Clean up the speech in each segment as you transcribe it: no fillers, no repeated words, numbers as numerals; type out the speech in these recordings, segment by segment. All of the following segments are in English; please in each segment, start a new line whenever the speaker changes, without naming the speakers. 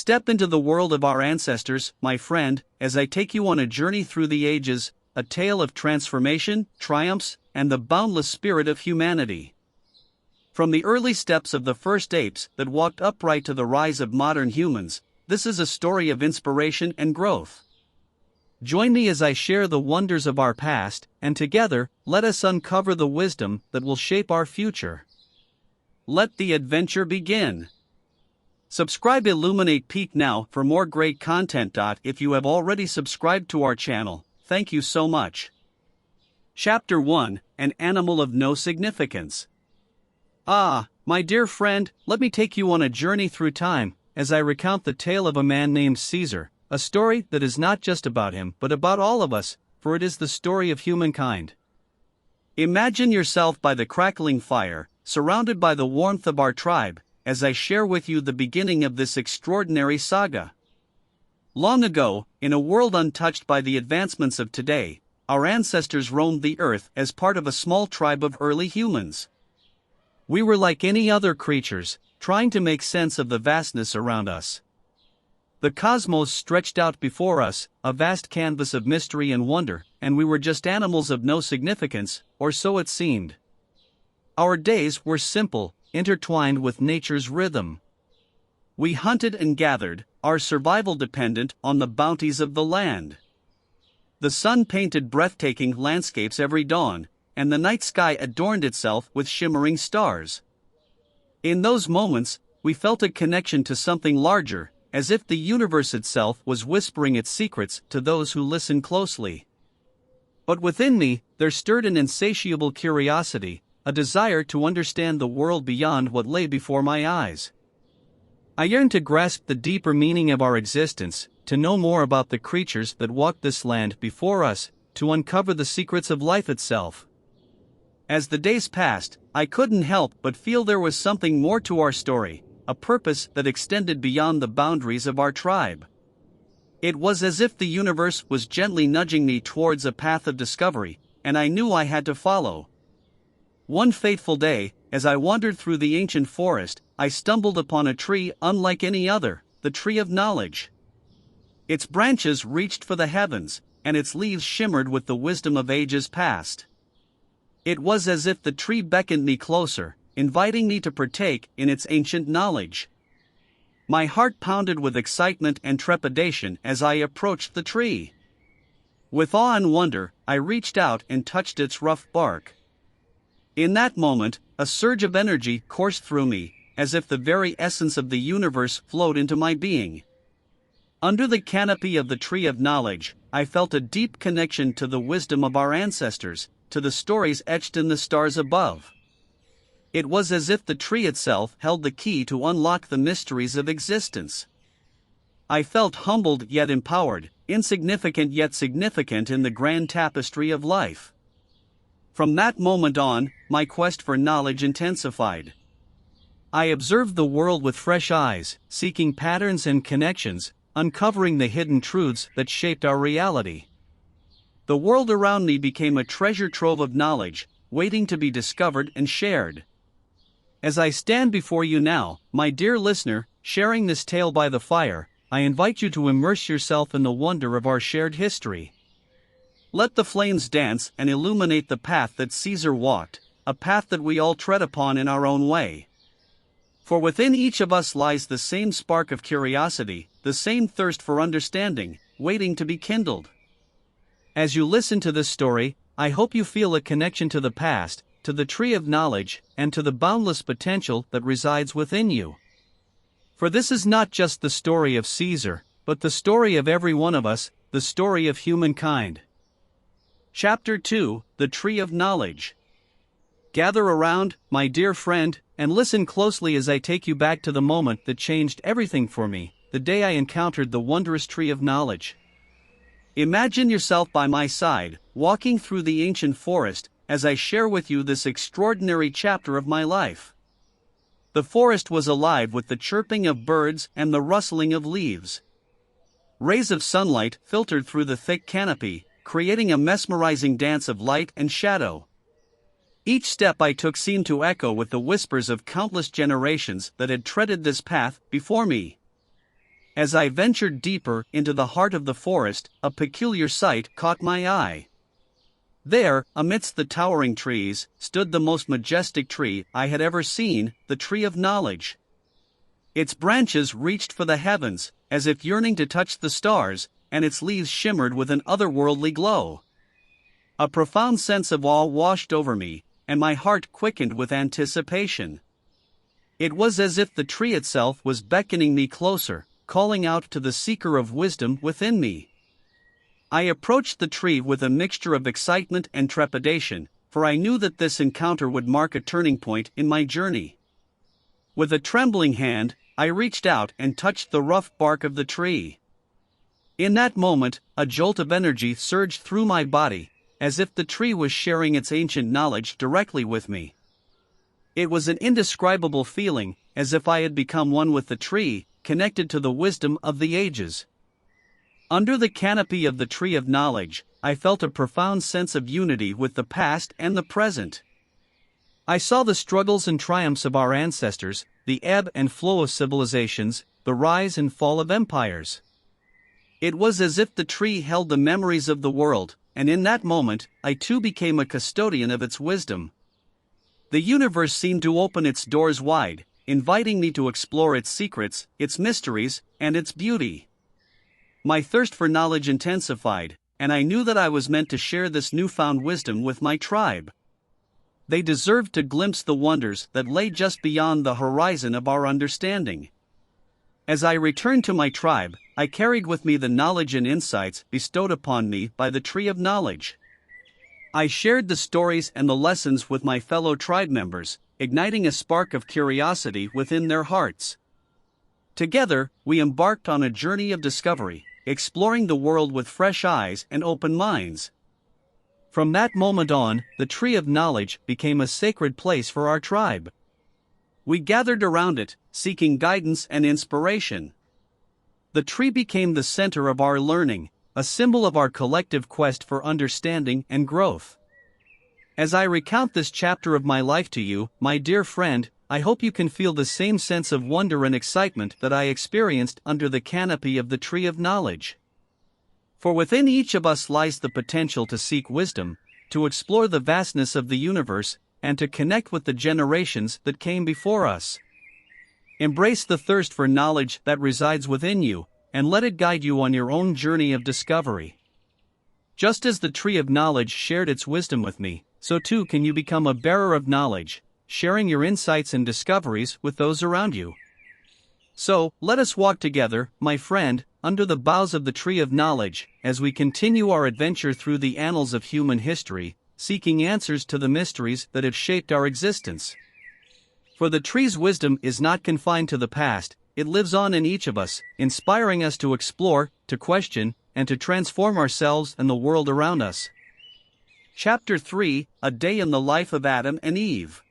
Step into the world of our ancestors, my friend, as I take you on a journey through the ages, a tale of transformation, triumphs, and the boundless spirit of humanity. From the early steps of the first apes that walked upright to the rise of modern humans, this is a story of inspiration and growth. Join me as I share the wonders of our past, and together, let us uncover the wisdom that will shape our future. Let the adventure begin. Subscribe Illuminate Peak now for more great content. If you have already subscribed to our channel, thank you so much. Chapter 1: An Animal of No Significance. My dear friend, let me take you on a journey through time, as I recount the tale of a man named Caesar, a story that is not just about him but about all of us, for it is the story of humankind. Imagine yourself by the crackling fire, surrounded by the warmth of our tribe, as I share with you the beginning of this extraordinary saga. Long ago, in a world untouched by the advancements of today, our ancestors roamed the earth as part of a small tribe of early humans. We were like any other creatures, trying to make sense of the vastness around us. The cosmos stretched out before us, a vast canvas of mystery and wonder, and we were just animals of no significance, or so it seemed. Our days were simple, intertwined with nature's rhythm. We hunted and gathered, our survival dependent on the bounties of the land. The sun painted breathtaking landscapes every dawn, and the night sky adorned itself with shimmering stars. In those moments, we felt a connection to something larger, as if the universe itself was whispering its secrets to those who listen closely. But within me, there stirred an insatiable curiosity, a desire to understand the world beyond what lay before my eyes. I yearned to grasp the deeper meaning of our existence, to know more about the creatures that walked this land before us, to uncover the secrets of life itself. As the days passed, I couldn't help but feel there was something more to our story, a purpose that extended beyond the boundaries of our tribe. It was as if the universe was gently nudging me towards a path of discovery, and I knew I had to follow. One fateful day, as I wandered through the ancient forest, I stumbled upon a tree unlike any other, the tree of knowledge. Its branches reached for the heavens, and its leaves shimmered with the wisdom of ages past. It was as if the tree beckoned me closer, inviting me to partake in its ancient knowledge. My heart pounded with excitement and trepidation as I approached the tree. With awe and wonder, I reached out and touched its rough bark. In that moment, a surge of energy coursed through me, as if the very essence of the universe flowed into my being. Under the canopy of the tree of knowledge, I felt a deep connection to the wisdom of our ancestors, to the stories etched in the stars above. It was as if the tree itself held the key to unlock the mysteries of existence. I felt humbled yet empowered, insignificant yet significant in the grand tapestry of life. From that moment on, my quest for knowledge intensified. I observed the world with fresh eyes, seeking patterns and connections, uncovering the hidden truths that shaped our reality. The world around me became a treasure trove of knowledge, waiting to be discovered and shared. As I stand before you now, my dear listener, sharing this tale by the fire, I invite you to immerse yourself in the wonder of our shared history. Let the flames dance and illuminate the path that Caesar walked, a path that we all tread upon in our own way. For within each of us lies the same spark of curiosity, the same thirst for understanding, waiting to be kindled. As you listen to this story, I hope you feel a connection to the past, to the tree of knowledge, and to the boundless potential that resides within you. For this is not just the story of Caesar, but the story of every one of us, the story of humankind. Chapter 2: The Tree of Knowledge. Gather around, my dear friend, and listen closely as I take you back to the moment that changed everything for me, the day I encountered the wondrous tree of knowledge. Imagine yourself by my side, walking through the ancient forest, as I share with you this extraordinary chapter of my life. The forest was alive with the chirping of birds and the rustling of leaves. Rays of sunlight filtered through the thick canopy, creating a mesmerizing dance of light and shadow. Each step I took seemed to echo with the whispers of countless generations that had treaded this path before me. As I ventured deeper into the heart of the forest, a peculiar sight caught my eye. There, amidst the towering trees, stood the most majestic tree I had ever seen, the tree of knowledge. Its branches reached for the heavens, as if yearning to touch the stars, and its leaves shimmered with an otherworldly glow. A profound sense of awe washed over me, and my heart quickened with anticipation. It was as if the tree itself was beckoning me closer, calling out to the seeker of wisdom within me. I approached the tree with a mixture of excitement and trepidation, for I knew that this encounter would mark a turning point in my journey. With a trembling hand, I reached out and touched the rough bark of the tree. In that moment, a jolt of energy surged through my body, as if the tree was sharing its ancient knowledge directly with me. It was an indescribable feeling, as if I had become one with the tree, connected to the wisdom of the ages. Under the canopy of the tree of knowledge, I felt a profound sense of unity with the past and the present. I saw the struggles and triumphs of our ancestors, the ebb and flow of civilizations, the rise and fall of empires. It was as if the tree held the memories of the world, and in that moment, I too became a custodian of its wisdom. The universe seemed to open its doors wide, inviting me to explore its secrets, its mysteries, and its beauty. My thirst for knowledge intensified, and I knew that I was meant to share this newfound wisdom with my tribe. They deserved to glimpse the wonders that lay just beyond the horizon of our understanding. As I returned to my tribe, I carried with me the knowledge and insights bestowed upon me by the tree of knowledge. I shared the stories and the lessons with my fellow tribe members, igniting a spark of curiosity within their hearts. Together, we embarked on a journey of discovery, exploring the world with fresh eyes and open minds. From that moment on, the tree of knowledge became a sacred place for our tribe. We gathered around it, seeking guidance and inspiration. The tree became the center of our learning, a symbol of our collective quest for understanding and growth. As I recount this chapter of my life to you, my dear friend, I hope you can feel the same sense of wonder and excitement that I experienced under the canopy of the tree of knowledge. For within each of us lies the potential to seek wisdom, to explore the vastness of the universe, and to connect with the generations that came before us. Embrace the thirst for knowledge that resides within you, and let it guide you on your own journey of discovery. Just as the tree of knowledge shared its wisdom with me, so too can you become a bearer of knowledge, sharing your insights and discoveries with those around you. So, let us walk together, my friend, under the boughs of the tree of knowledge, as we continue our adventure through the annals of human history, seeking answers to the mysteries that have shaped our existence. For the tree's wisdom is not confined to the past, it lives on in each of us, inspiring us to explore, to question, and to transform ourselves and the world around us. Chapter 3: A Day in the Life of Adam and Eve.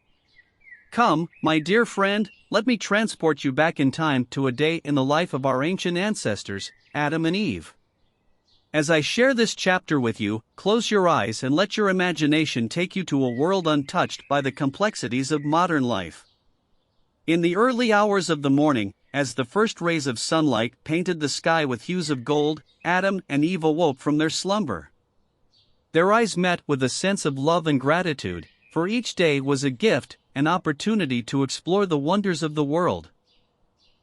Come, my dear friend, let me transport you back in time to a day in the life of our ancient ancestors, Adam and Eve. As I share this chapter with you, close your eyes and let your imagination take you to a world untouched by the complexities of modern life. In the early hours of the morning, as the first rays of sunlight painted the sky with hues of gold, Adam and Eve awoke from their slumber. Their eyes met with a sense of love and gratitude, for each day was a gift, an opportunity to explore the wonders of the world.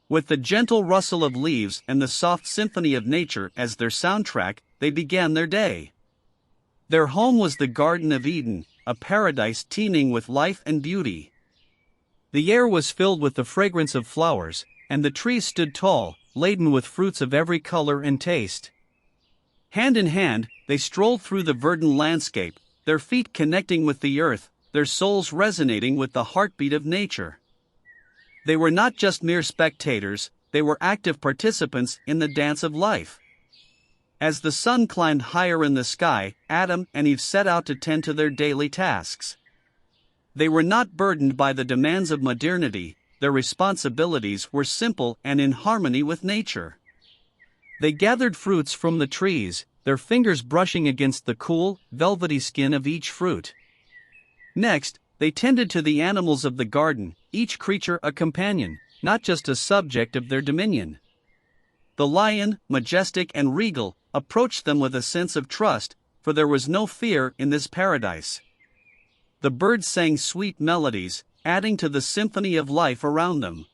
With the gentle rustle of leaves and the soft symphony of nature as their soundtrack, they began their day. Their home was the Garden of Eden, a paradise teeming with life and beauty. The air was filled with the fragrance of flowers, and the trees stood tall, laden with fruits of every color and taste. Hand in hand, they strolled through the verdant landscape, their feet connecting with the earth, their souls resonating with the heartbeat of nature. They were not just mere spectators, they were active participants in the dance of life. As the sun climbed higher in the sky, Adam and Eve set out to tend to their daily tasks. They were not burdened by the demands of modernity, their responsibilities were simple and in harmony with nature. They gathered fruits from the trees, their fingers brushing against the cool, velvety skin of each fruit. Next, they tended to the animals of the garden, each creature a companion, not just a subject of their dominion. The lion, majestic and regal, approached them with a sense of trust, for there was no fear in this paradise. The birds sang sweet melodies, adding to the symphony of life around them.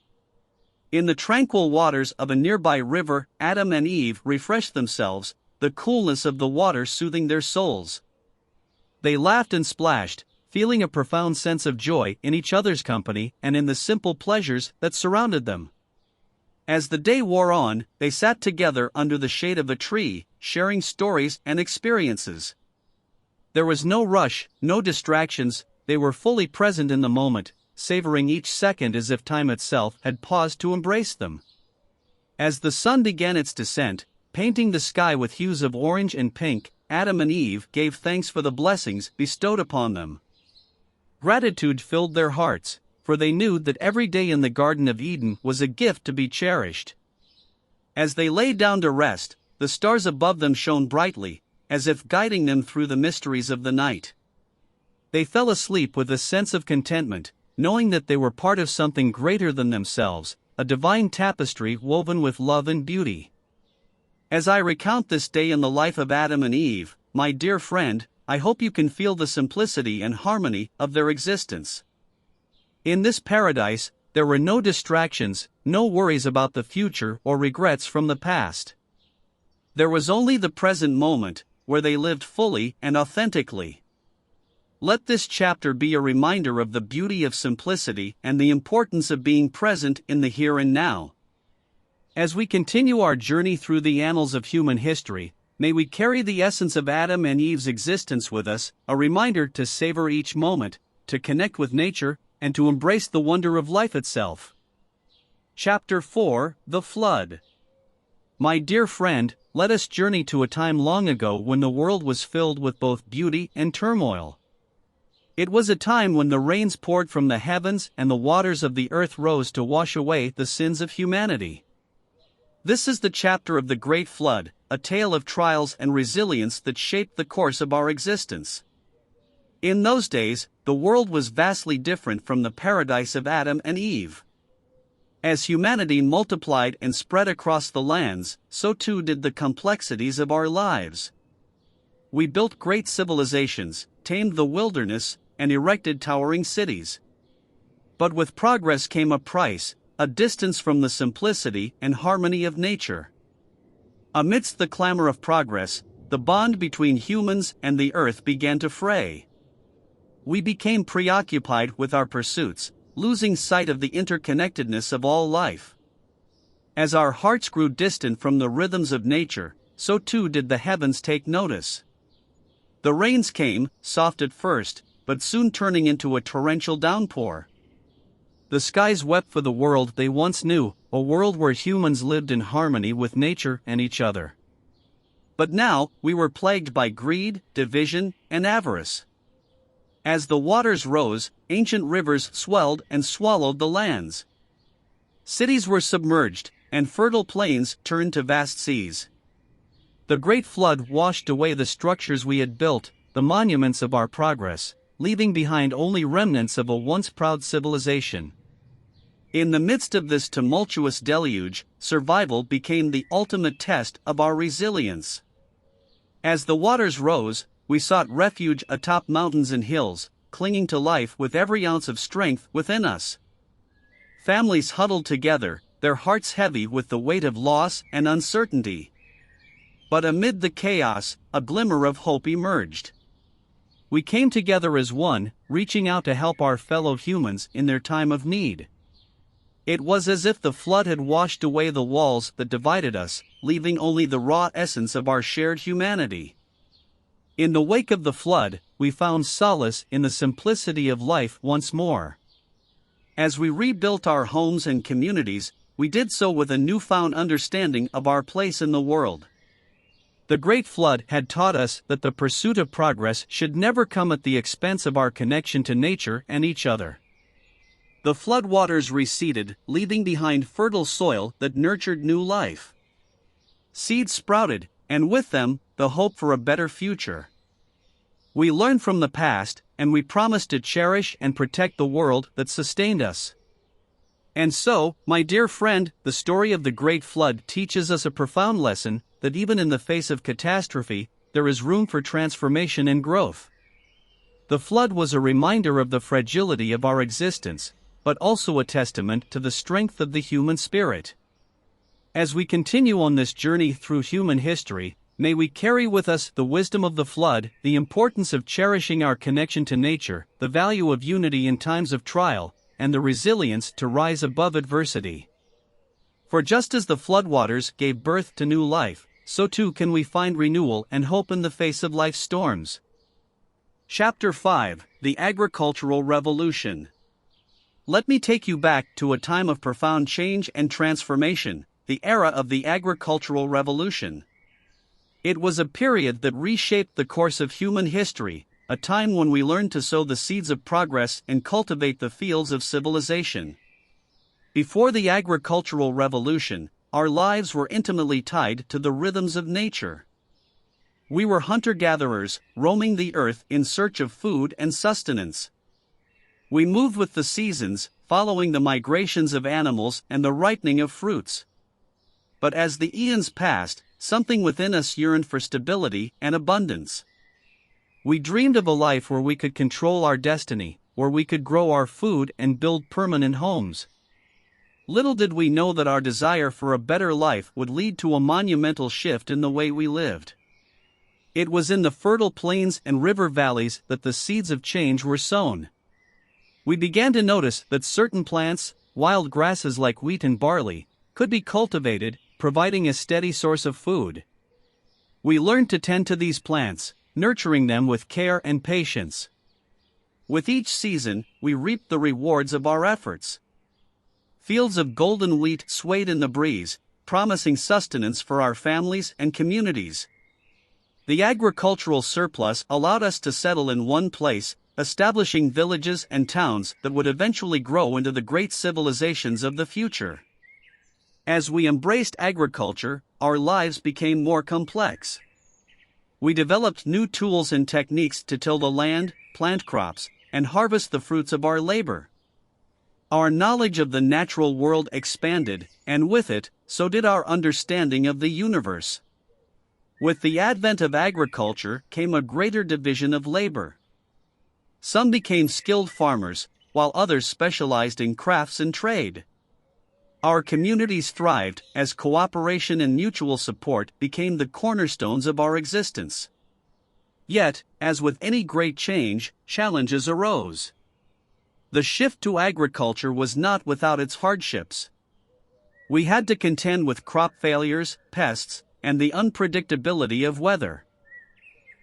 In the tranquil waters of a nearby river, Adam and Eve refreshed themselves, the coolness of the water soothing their souls. They laughed and splashed, feeling a profound sense of joy in each other's company and in the simple pleasures that surrounded them. As the day wore on, they sat together under the shade of a tree, sharing stories and experiences. There was no rush, no distractions, they were fully present in the moment, savoring each second as if time itself had paused to embrace them. As the sun began its descent, painting the sky with hues of orange and pink, Adam and Eve gave thanks for the blessings bestowed upon them. Gratitude filled their hearts, for they knew that every day in the Garden of Eden was a gift to be cherished. As they lay down to rest, the stars above them shone brightly, as if guiding them through the mysteries of the night. They fell asleep with a sense of contentment, knowing that they were part of something greater than themselves, a divine tapestry woven with love and beauty. As I recount this day in the life of Adam and Eve, my dear friend, I hope you can feel the simplicity and harmony of their existence. In this paradise, there were no distractions, no worries about the future or regrets from the past. There was only the present moment, where they lived fully and authentically. Let this chapter be a reminder of the beauty of simplicity and the importance of being present in the here and now. As we continue our journey through the annals of human history, may we carry the essence of Adam and Eve's existence with us, a reminder to savor each moment, to connect with nature, and to embrace the wonder of life itself. Chapter 4: The Flood. My dear friend, let us journey to a time long ago when the world was filled with both beauty and turmoil. It was a time when the rains poured from the heavens and the waters of the earth rose to wash away the sins of humanity. This is the chapter of the Great Flood, a tale of trials and resilience that shaped the course of our existence. In those days, the world was vastly different from the paradise of Adam and Eve. As humanity multiplied and spread across the lands, so too did the complexities of our lives. We built great civilizations, tamed the wilderness, and erected towering cities. But with progress came a price, a distance from the simplicity and harmony of nature. Amidst the clamor of progress, the bond between humans and the earth began to fray. We became preoccupied with our pursuits, losing sight of the interconnectedness of all life. As our hearts grew distant from the rhythms of nature, so too did the heavens take notice. The rains came, soft at first, but soon turning into a torrential downpour. The skies wept for the world they once knew, a world where humans lived in harmony with nature and each other. But now, we were plagued by greed, division, and avarice. As the waters rose, ancient rivers swelled and swallowed the lands. Cities were submerged, and fertile plains turned to vast seas. The Great Flood washed away the structures we had built, the monuments of our progress, leaving behind only remnants of a once proud civilization. In the midst of this tumultuous deluge, survival became the ultimate test of our resilience. As the waters rose, we sought refuge atop mountains and hills, clinging to life with every ounce of strength within us. Families huddled together, their hearts heavy with the weight of loss and uncertainty. But amid the chaos, a glimmer of hope emerged. We came together as one, reaching out to help our fellow humans in their time of need. It was as if the flood had washed away the walls that divided us, leaving only the raw essence of our shared humanity. In the wake of the flood, we found solace in the simplicity of life once more. As we rebuilt our homes and communities, we did so with a newfound understanding of our place in the world. The Great Flood had taught us that the pursuit of progress should never come at the expense of our connection to nature and each other. The floodwaters receded, leaving behind fertile soil that nurtured new life. Seeds sprouted, and with them, the hope for a better future. We learned from the past, and we promised to cherish and protect the world that sustained us. And so, my dear friend, the story of the Great Flood teaches us a profound lesson that even in the face of catastrophe, there is room for transformation and growth. The flood was a reminder of the fragility of our existence, but also a testament to the strength of the human spirit. As we continue on this journey through human history, may we carry with us the wisdom of the flood, the importance of cherishing our connection to nature, the value of unity in times of trial, and the resilience to rise above adversity. For just as the floodwaters gave birth to new life, so too can we find renewal and hope in the face of life's storms. Chapter 5: The Agricultural Revolution. Let me take you back to a time of profound change and transformation, the era of the agricultural revolution. It was a period that reshaped the course of human history, a time when we learned to sow the seeds of progress and cultivate the fields of civilization. Before the agricultural revolution, our lives were intimately tied to the rhythms of nature. We were hunter-gatherers, roaming the earth in search of food and sustenance. We moved with the seasons, following the migrations of animals and the ripening of fruits. But as the eons passed, something within us yearned for stability and abundance. We dreamed of a life where we could control our destiny, where we could grow our food and build permanent homes. Little did we know that our desire for a better life would lead to a monumental shift in the way we lived. It was in the fertile plains and river valleys that the seeds of change were sown. We began to notice that certain plants, wild grasses like wheat and barley, could be cultivated, providing a steady source of food. We learned to tend to these plants, nurturing them with care and patience. With each season, we reaped the rewards of our efforts. Fields of golden wheat swayed in the breeze, promising sustenance for our families and communities. The agricultural surplus allowed us to settle in one place, establishing villages and towns that would eventually grow into the great civilizations of the future. As we embraced agriculture, our lives became more complex. We developed new tools and techniques to till the land, plant crops, and harvest the fruits of our labor. Our knowledge of the natural world expanded, and with it, so did our understanding of the universe. With the advent of agriculture came a greater division of labor. Some became skilled farmers, while others specialized in crafts and trade. Our communities thrived as cooperation and mutual support became the cornerstones of our existence. Yet, as with any great change, challenges arose. The shift to agriculture was not without its hardships. We had to contend with crop failures, pests, and the unpredictability of weather.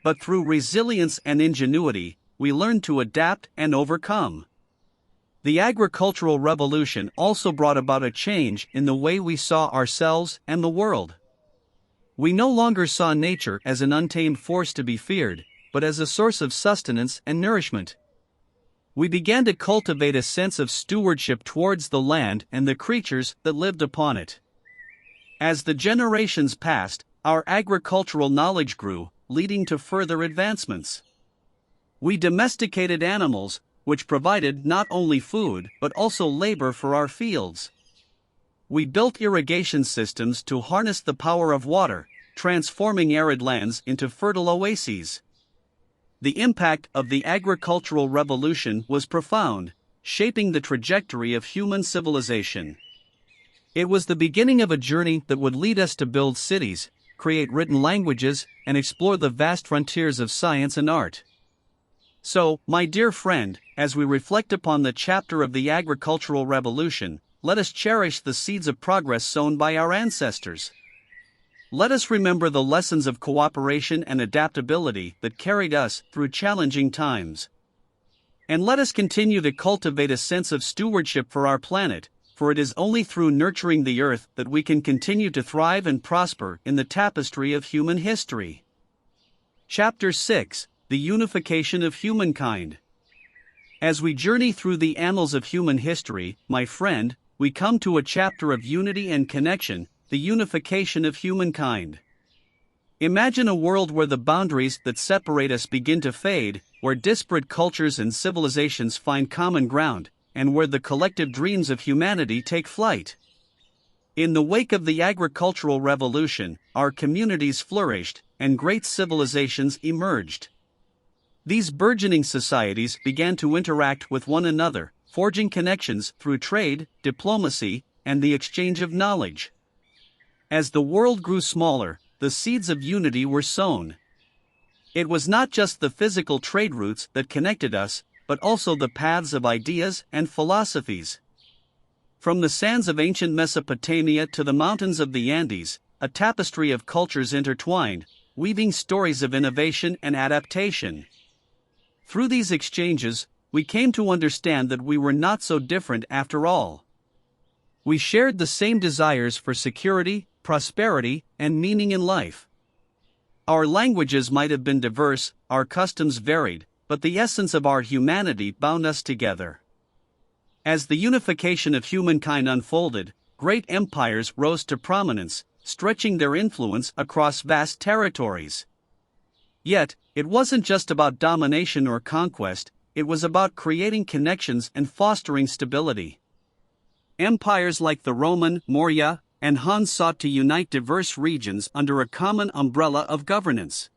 But through resilience and ingenuity, we learned to adapt and overcome. The agricultural revolution also brought about a change in the way we saw ourselves and the world. We no longer saw nature as an untamed force to be feared, but as a source of sustenance and nourishment. We began to cultivate a sense of stewardship towards the land and the creatures that lived upon it. As the generations passed, our agricultural knowledge grew, leading to further advancements. We domesticated animals, which provided not only food but also labor for our fields. We built irrigation systems to harness the power of water, transforming arid lands into fertile oases. The impact of the agricultural revolution was profound, shaping the trajectory of human civilization. It was the beginning of a journey that would lead us to build cities, create written languages, and explore the vast frontiers of science and art. So, my dear friend, as we reflect upon the chapter of the agricultural revolution, let us cherish the seeds of progress sown by our ancestors. Let us remember the lessons of cooperation and adaptability that carried us through challenging times. And let us continue to cultivate a sense of stewardship for our planet, for it is only through nurturing the earth that we can continue to thrive and prosper in the tapestry of human history. Chapter 6: The Unification of Humankind. As we journey through the annals of human history, my friend, we come to a chapter of unity and connection, the unification of humankind. Imagine a world where the boundaries that separate us begin to fade, where disparate cultures and civilizations find common ground, and where the collective dreams of humanity take flight. In the wake of the agricultural revolution, our communities flourished, and great civilizations emerged. These burgeoning societies began to interact with one another, forging connections through trade, diplomacy, and the exchange of knowledge. As the world grew smaller, the seeds of unity were sown. It was not just the physical trade routes that connected us, but also the paths of ideas and philosophies. From the sands of ancient Mesopotamia to the mountains of the Andes, a tapestry of cultures intertwined, weaving stories of innovation and adaptation. Through these exchanges, we came to understand that we were not so different after all. We shared the same desires for security, prosperity, and meaning in life. Our languages might have been diverse, our customs varied, but the essence of our humanity bound us together. As the unification of humankind unfolded, great empires rose to prominence, stretching their influence across vast territories. Yet, it wasn't just about domination or conquest, it was about creating connections and fostering stability. Empires like the Roman, Maurya, and Han sought to unite diverse regions under a common umbrella of governance.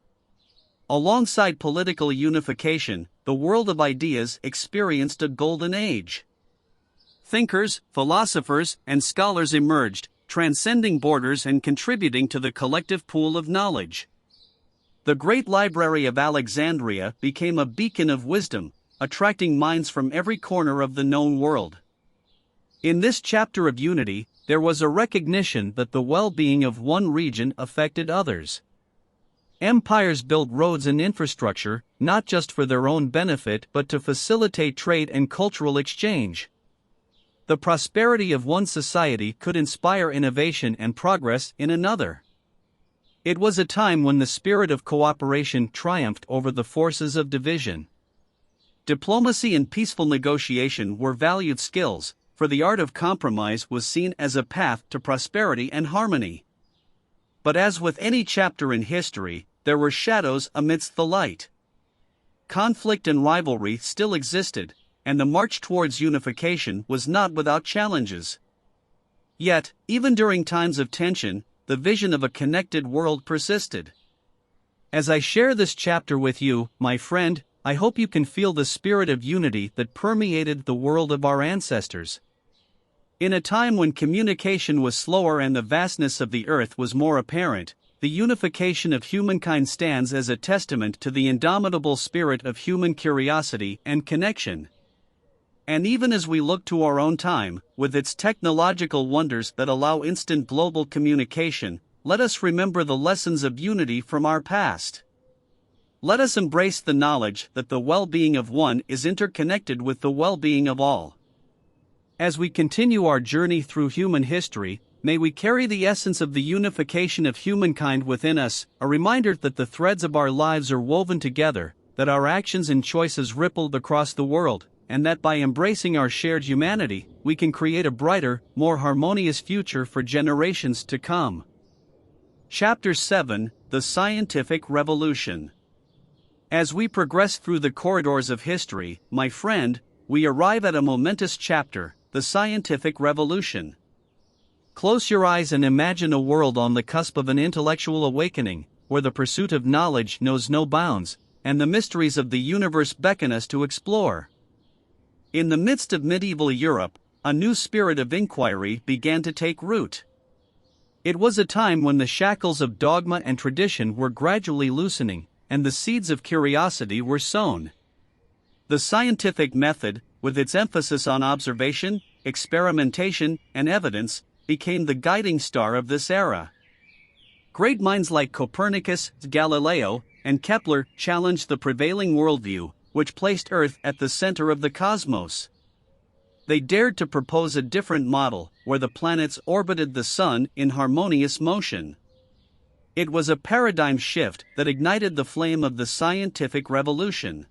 Alongside political unification, the world of ideas experienced a golden age. Thinkers, philosophers, and scholars emerged, transcending borders and contributing to the collective pool of knowledge. The Great Library of Alexandria became a beacon of wisdom, attracting minds from every corner of the known world. In this chapter of unity, there was a recognition that the well-being of one region affected others. Empires built roads and infrastructure, not just for their own benefit but to facilitate trade and cultural exchange. The prosperity of one society could inspire innovation and progress in another. It was a time when the spirit of cooperation triumphed over the forces of division. Diplomacy and peaceful negotiation were valued skills, for the art of compromise was seen as a path to prosperity and harmony. But as with any chapter in history, there were shadows amidst the light. Conflict and rivalry still existed, and the march towards unification was not without challenges. Yet, even during times of tension, the vision of a connected world persisted. As I share this chapter with you, my friend, I hope you can feel the spirit of unity that permeated the world of our ancestors. In a time when communication was slower and the vastness of the earth was more apparent, the unification of humankind stands as a testament to the indomitable spirit of human curiosity and connection. And even as we look to our own time, with its technological wonders that allow instant global communication, let us remember the lessons of unity from our past. Let us embrace the knowledge that the well-being of one is interconnected with the well-being of all. As we continue our journey through human history, may we carry the essence of the unification of humankind within us, a reminder that the threads of our lives are woven together, that our actions and choices ripple across the world, and that by embracing our shared humanity, we can create a brighter, more harmonious future for generations to come. Chapter 7: The Scientific Revolution. As we progress through the corridors of history, my friend, we arrive at a momentous chapter: the scientific revolution. Close your eyes and imagine a world on the cusp of an intellectual awakening, where the pursuit of knowledge knows no bounds, and the mysteries of the universe beckon us to explore. In the midst of medieval Europe, a new spirit of inquiry began to take root. It was a time when the shackles of dogma and tradition were gradually loosening, and the seeds of curiosity were sown. The scientific method, with its emphasis on observation, experimentation, and evidence, became the guiding star of this era. Great minds like Copernicus, Galileo, and Kepler challenged the prevailing worldview, which placed Earth at the center of the cosmos. They dared to propose a different model, where the planets orbited the Sun in harmonious motion. It was a paradigm shift that ignited the flame of the scientific revolution.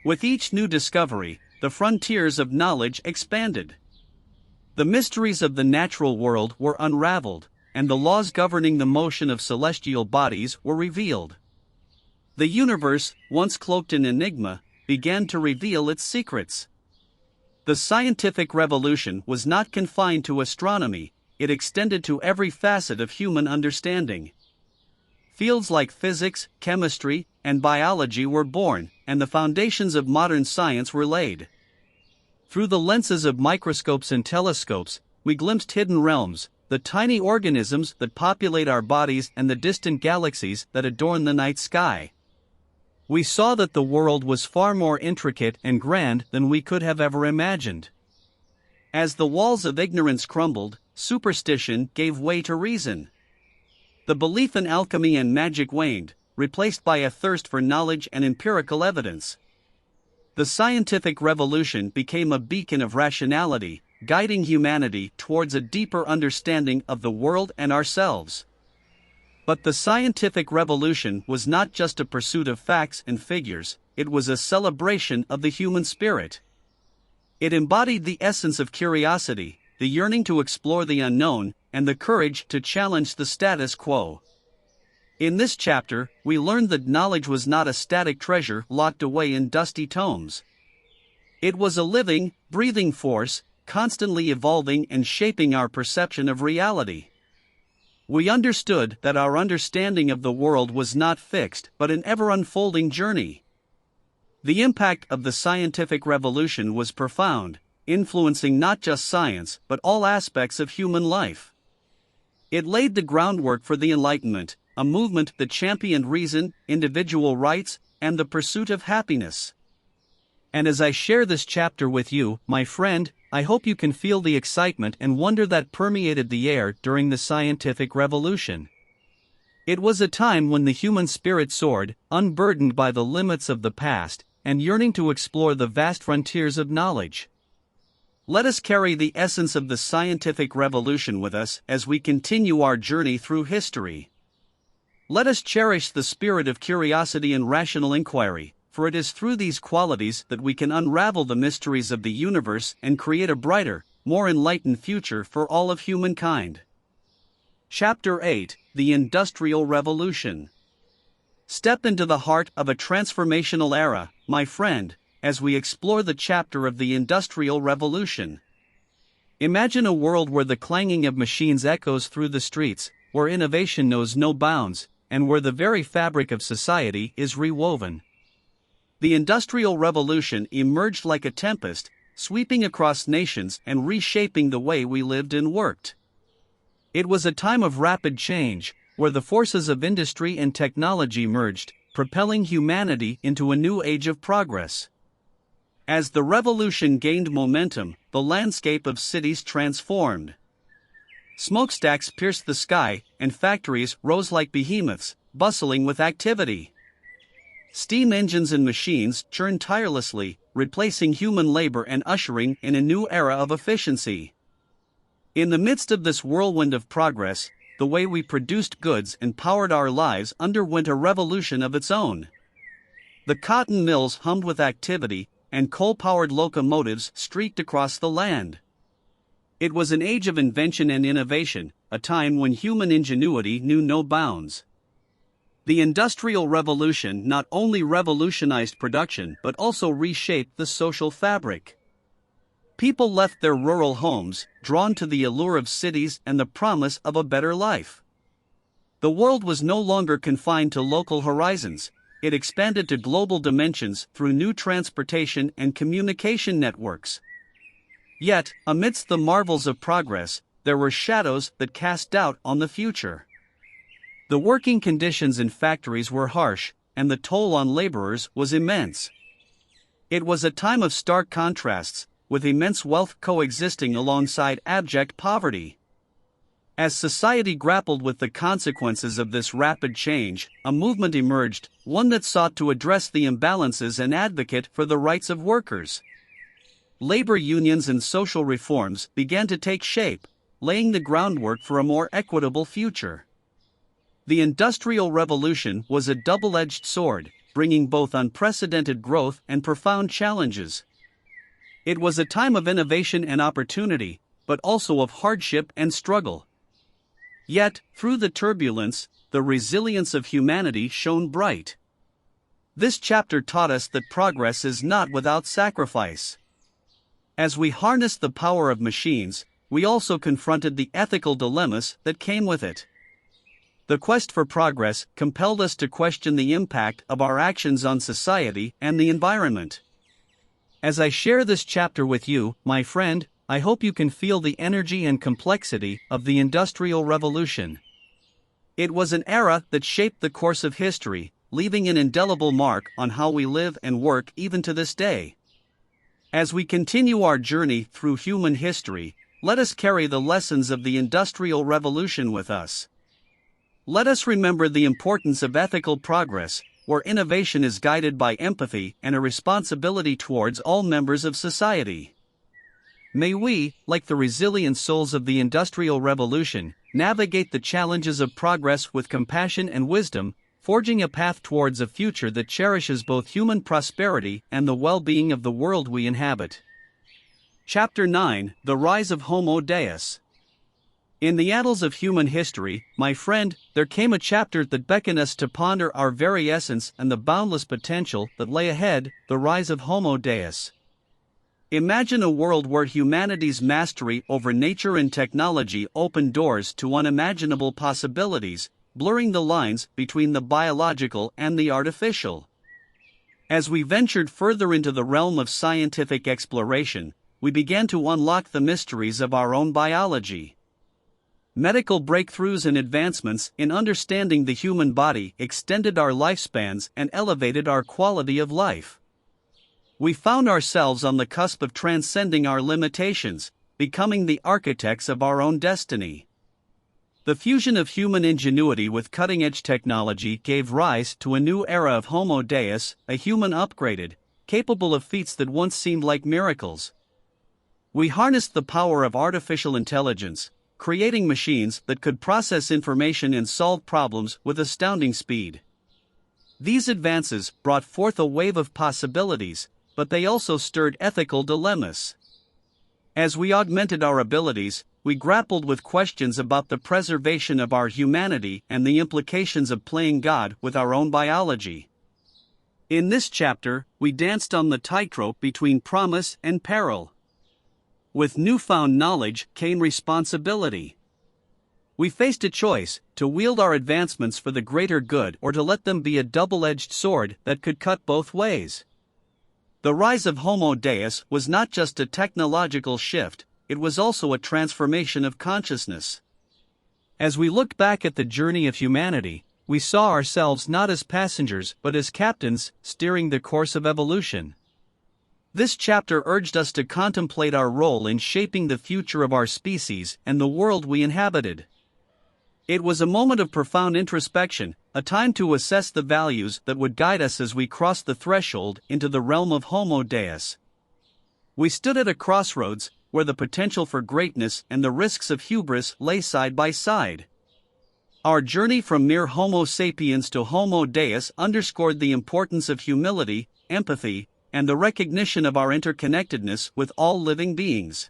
With each new discovery, the frontiers of knowledge expanded. The mysteries of the natural world were unraveled, and the laws governing the motion of celestial bodies were revealed. The universe, once cloaked in enigma, began to reveal its secrets. The scientific revolution was not confined to astronomy, it extended to every facet of human understanding. Fields like physics, chemistry, and biology were born, and the foundations of modern science were laid. Through the lenses of microscopes and telescopes, we glimpsed hidden realms, the tiny organisms that populate our bodies and the distant galaxies that adorn the night sky. We saw that the world was far more intricate and grand than we could have ever imagined. As the walls of ignorance crumbled, superstition gave way to reason. The belief in alchemy and magic waned, replaced by a thirst for knowledge and empirical evidence. The scientific revolution became a beacon of rationality, guiding humanity towards a deeper understanding of the world and ourselves. But the scientific revolution was not just a pursuit of facts and figures, it was a celebration of the human spirit. It embodied the essence of curiosity, the yearning to explore the unknown, and the courage to challenge the status quo. In this chapter, we learned that knowledge was not a static treasure locked away in dusty tomes. It was a living, breathing force, constantly evolving and shaping our perception of reality. We understood that our understanding of the world was not fixed but an ever-unfolding journey. The impact of the scientific revolution was profound, influencing not just science but all aspects of human life. It laid the groundwork for the Enlightenment, a movement that championed reason, individual rights, and the pursuit of happiness. And as I share this chapter with you, my friend, I hope you can feel the excitement and wonder that permeated the air during the scientific revolution. It was a time when the human spirit soared, unburdened by the limits of the past, and yearning to explore the vast frontiers of knowledge. Let us carry the essence of the scientific revolution with us as we continue our journey through history. Let us cherish the spirit of curiosity and rational inquiry, for it is through these qualities that we can unravel the mysteries of the universe and create a brighter, more enlightened future for all of humankind. Chapter 8: The Industrial Revolution. Step into the heart of a transformational era, my friend, as we explore the chapter of the Industrial Revolution. Imagine a world where the clanging of machines echoes through the streets, where innovation knows no bounds, and where the very fabric of society is rewoven. The Industrial Revolution emerged like a tempest, sweeping across nations and reshaping the way we lived and worked. It was a time of rapid change, where the forces of industry and technology merged, propelling humanity into a new age of progress. As the revolution gained momentum, the landscape of cities transformed. Smokestacks pierced the sky, and factories rose like behemoths, bustling with activity. Steam engines and machines churned tirelessly, replacing human labor and ushering in a new era of efficiency. In the midst of this whirlwind of progress, the way we produced goods and powered our lives underwent a revolution of its own. The cotton mills hummed with activity, and coal-powered locomotives streaked across the land. It was an age of invention and innovation, a time when human ingenuity knew no bounds. The Industrial Revolution not only revolutionized production but also reshaped the social fabric. People left their rural homes, drawn to the allure of cities and the promise of a better life. The world was no longer confined to local horizons, it expanded to global dimensions through new transportation and communication networks. Yet, amidst the marvels of progress, there were shadows that cast doubt on the future. The working conditions in factories were harsh, and the toll on laborers was immense. It was a time of stark contrasts, with immense wealth coexisting alongside abject poverty. As society grappled with the consequences of this rapid change, a movement emerged, one that sought to address the imbalances and advocate for the rights of workers. Labor unions and social reforms began to take shape, laying the groundwork for a more equitable future. The Industrial Revolution was a double-edged sword, bringing both unprecedented growth and profound challenges. It was a time of innovation and opportunity, but also of hardship and struggle. Yet, through the turbulence, the resilience of humanity shone bright. This chapter taught us that progress is not without sacrifice. As we harnessed the power of machines, we also confronted the ethical dilemmas that came with it. The quest for progress compelled us to question the impact of our actions on society and the environment. As I share this chapter with you, my friend, I hope you can feel the energy and complexity of the Industrial Revolution. It was an era that shaped the course of history, leaving an indelible mark on how we live and work even to this day. As we continue our journey through human history, let us carry the lessons of the Industrial Revolution with us. Let us remember the importance of ethical progress, where innovation is guided by empathy and a responsibility towards all members of society. May we, like the resilient souls of the Industrial Revolution, navigate the challenges of progress with compassion and wisdom, forging a path towards a future that cherishes both human prosperity and the well-being of the world we inhabit. Chapter 9: The Rise of Homo Deus. In the annals of human history, my friend, there came a chapter that beckoned us to ponder our very essence and the boundless potential that lay ahead, the rise of Homo Deus. Imagine a world where humanity's mastery over nature and technology opened doors to unimaginable possibilities, blurring the lines between the biological and the artificial. As we ventured further into the realm of scientific exploration, we began to unlock the mysteries of our own biology. Medical breakthroughs and advancements in understanding the human body extended our lifespans and elevated our quality of life. We found ourselves on the cusp of transcending our limitations, becoming the architects of our own destiny. The fusion of human ingenuity with cutting-edge technology gave rise to a new era of Homo Deus, a human upgraded, capable of feats that once seemed like miracles. We harnessed the power of artificial intelligence, creating machines that could process information and solve problems with astounding speed. These advances brought forth a wave of possibilities, but they also stirred ethical dilemmas. As we augmented our abilities, we grappled with questions about the preservation of our humanity and the implications of playing God with our own biology. In this chapter, we danced on the tightrope between promise and peril. With newfound knowledge came responsibility. We faced a choice: to wield our advancements for the greater good or to let them be a double-edged sword that could cut both ways. The rise of Homo Deus was not just a technological shift, it was also a transformation of consciousness. As we look back at the journey of humanity, we saw ourselves not as passengers but as captains, steering the course of evolution. This chapter urged us to contemplate our role in shaping the future of our species and the world we inhabited. It was a moment of profound introspection, a time to assess the values that would guide us as we crossed the threshold into the realm of Homo Deus. We stood at a crossroads, where the potential for greatness and the risks of hubris lay side by side. Our journey from mere Homo sapiens to Homo Deus underscored the importance of humility, empathy, and the recognition of our interconnectedness with all living beings.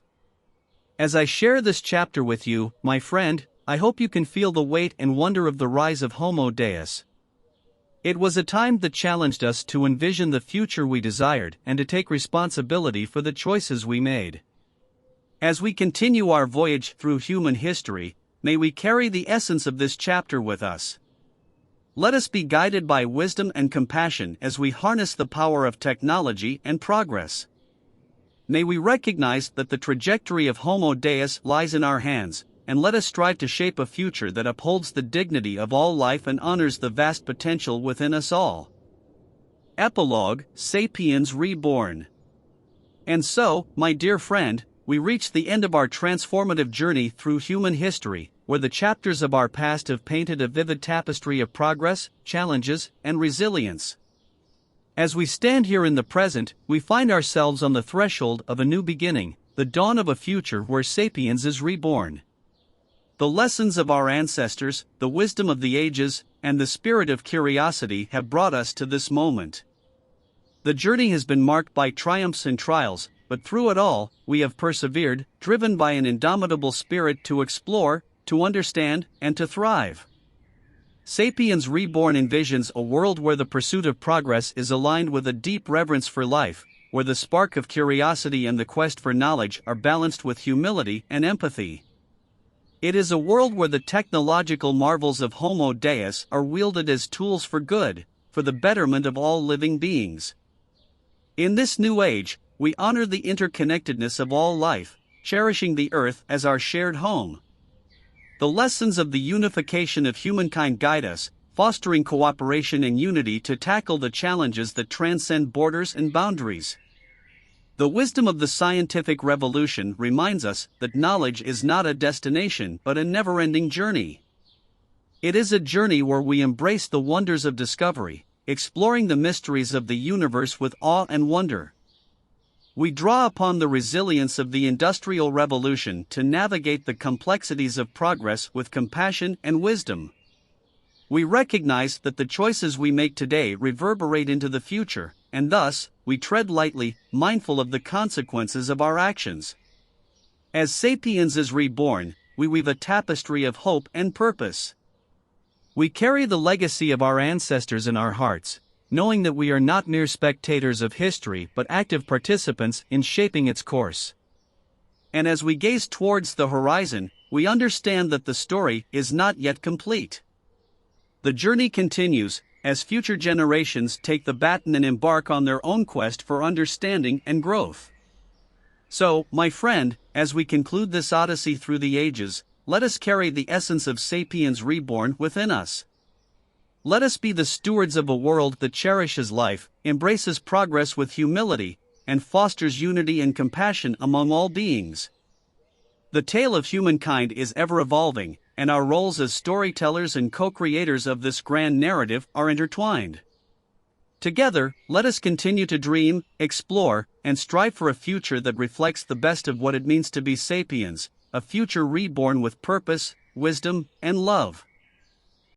As I share this chapter with you, my friend, I hope you can feel the weight and wonder of the rise of Homo Deus. It was a time that challenged us to envision the future we desired and to take responsibility for the choices we made. As we continue our voyage through human history, may we carry the essence of this chapter with us. Let us be guided by wisdom and compassion as we harness the power of technology and progress. May we recognize that the trajectory of Homo Deus lies in our hands, and let us strive to shape a future that upholds the dignity of all life and honors the vast potential within us all. Epilogue: Sapiens Reborn. And so, my dear friend, we reach the end of our transformative journey through human history, where the chapters of our past have painted a vivid tapestry of progress, challenges, and resilience. As we stand here in the present, we find ourselves on the threshold of a new beginning, the dawn of a future where Sapiens is reborn. The lessons of our ancestors, the wisdom of the ages, and the spirit of curiosity have brought us to this moment. The journey has been marked by triumphs and trials, but through it all, we have persevered, driven by an indomitable spirit to explore, to understand, and to thrive. Sapiens Reborn envisions a world where the pursuit of progress is aligned with a deep reverence for life, where the spark of curiosity and the quest for knowledge are balanced with humility and empathy. It is a world where the technological marvels of Homo Deus are wielded as tools for good, for the betterment of all living beings. In this new age, we honor the interconnectedness of all life, cherishing the earth as our shared home. The lessons of the unification of humankind guide us, fostering cooperation and unity to tackle the challenges that transcend borders and boundaries. The wisdom of the scientific revolution reminds us that knowledge is not a destination but a never-ending journey. It is a journey where we embrace the wonders of discovery, exploring the mysteries of the universe with awe and wonder. We draw upon the resilience of the Industrial Revolution to navigate the complexities of progress with compassion and wisdom. We recognize that the choices we make today reverberate into the future, and thus, we tread lightly, mindful of the consequences of our actions. As Sapiens is reborn, we weave a tapestry of hope and purpose. We carry the legacy of our ancestors in our hearts, knowing that we are not mere spectators of history but active participants in shaping its course. And as we gaze towards the horizon, we understand that the story is not yet complete. The journey continues, as future generations take the baton and embark on their own quest for understanding and growth. So, my friend, as we conclude this odyssey through the ages, let us carry the essence of Sapiens reborn within us. Let us be the stewards of a world that cherishes life, embraces progress with humility, and fosters unity and compassion among all beings. The tale of humankind is ever evolving, and our roles as storytellers and co-creators of this grand narrative are intertwined. Together, let us continue to dream, explore, and strive for a future that reflects the best of what it means to be sapiens, a future reborn with purpose, wisdom, and love.